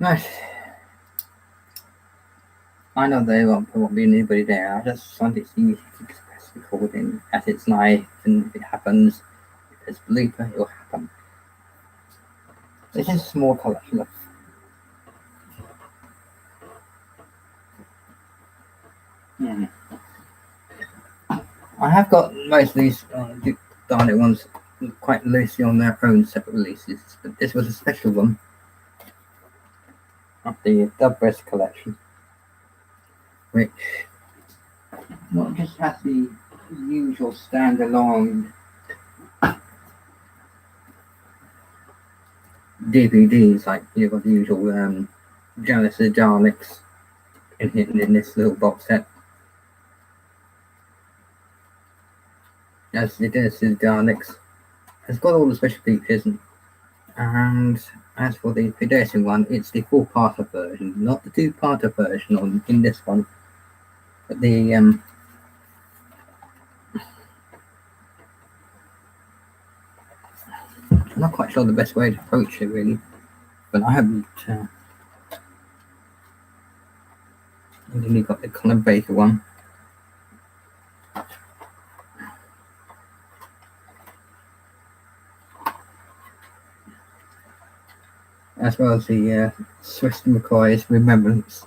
Right. I know there won't be anybody there. I just wanted to see if you could press recording as it's live, and if it happens, if there's a blooper, it will happen. This is a small collection of I have got most of these Dalek ones quite loosely on their own separate releases, but this was a special one of the Dubrest collection, which not just has the usual standalone DVDs, like you've got the usual Genesis Daleks in this little box set. As the Genesis Daleks has got all the special features, and as for the Federation one, it's the 4-parter version, not the 2-parter version in this one, but the I'm not quite sure the best way to approach it really, but I haven't really got the Colin Baker one. As well as the Sweston McCoy's Remembrance.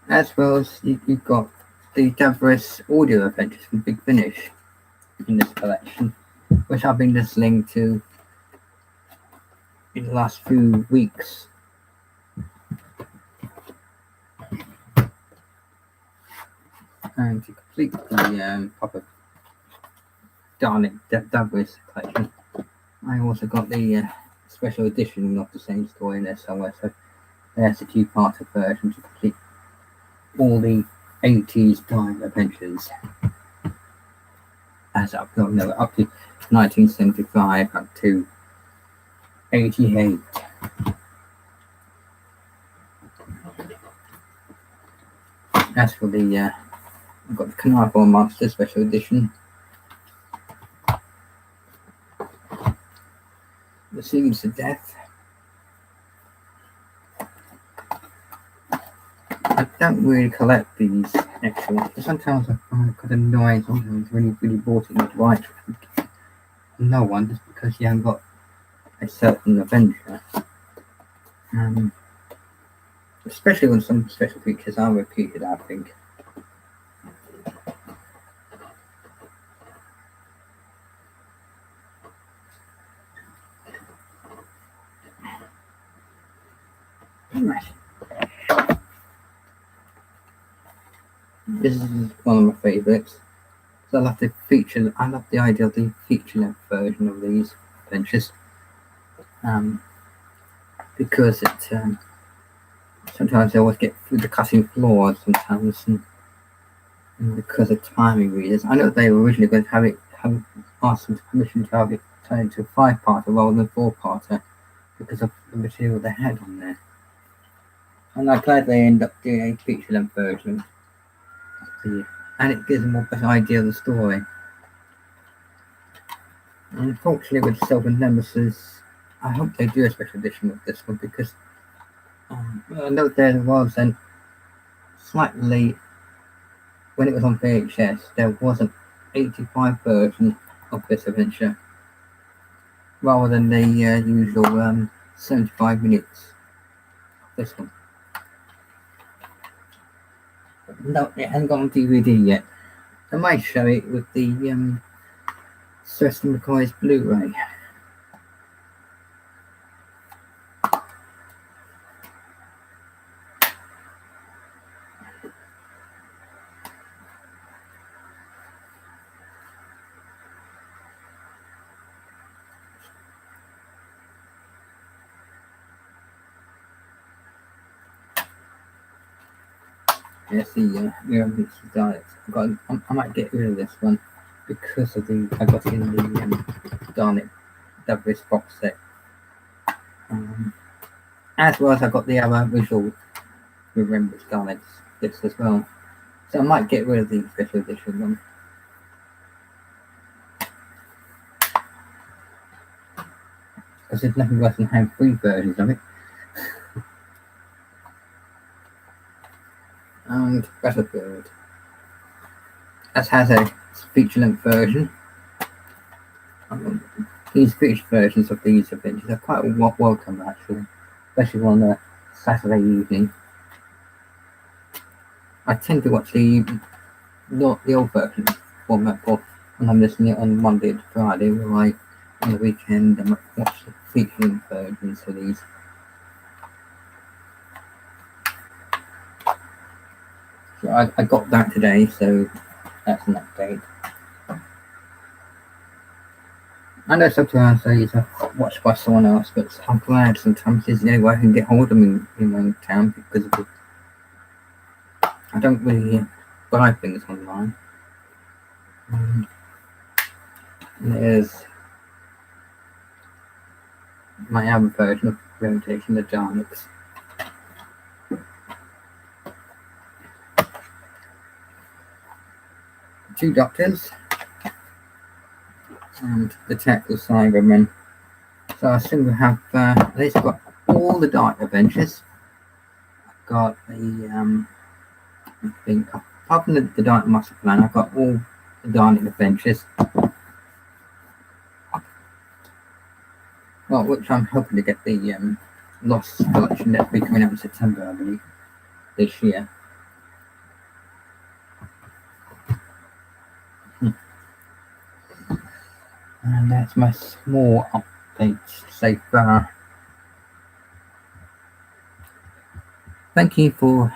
As well as you've got the Davros audio adventures from Big Finish in this collection, which I've been listening to in the last few weeks. And to complete the proper Dalek Davros collection, I also got the special edition of the same story in there somewhere, so there's the 2-parter version to complete all the 80s Dalek adventures. As up to 1975 up to 88. As for the I've got the Carnival Monster Special Edition, The Seeds of Death. I don't really collect these actually. Sometimes I find it quite annoying. Sometimes when you really bought it, you'd write no one just because you haven't got a certain adventure. Especially when some special features are repeated, I think. Right. This is one of my favourites. So I love the idea of the feature-length version of these adventures. Because it sometimes I always get through the cutting floor sometimes, and because of timing reasons. I know they were originally going to have asked them permission to have it turned into a 5-parter rather than 4-parter because of the material they had on there. And I'm glad they end up doing a feature-length version. And it gives them a better idea of the story. Unfortunately, with Self and Nemesis, I hope they do a special edition of this one because I know there was slightly when it was on VHS, there was an 85 version of this adventure rather than the usual 75 minutes of this one. No, it hasn't got on DVD yet. I might show it with the Sweston McCoy's Blu-ray. Yes, the Mirror Diet. I might get rid of this one because of I got it in the Dalek Davros box set. As well as I got the other visual Remembrance Daleks disc as well. So I might get rid of the special edition one. because there's nothing worse than having free versions of it. And Battlefield. That has a feature-length version. These feature versions of these adventures are quite welcome, actually, especially on a Saturday evening. I tend to watch not the old version format for when I'm listening on Monday to Friday, where on the weekend I watch the feature-length versions of these. So I got that today, so that's an update. I know sometimes these are watched by someone else, but I'm glad sometimes there's the only way I can get hold of them in my town because I don't really buy things online. There's my other version of Reputation, the Daleks. Two Doctors and the Tactical Cybermen. So I seem to have they've got all the Dark Adventures. I've got the I think apart from the Dark Master Plan, I've got all the Dark Adventures. Well, which I'm hoping to get the Lost collection that'll be coming out in September, I believe, this year. And that's my small update so far. Thank you for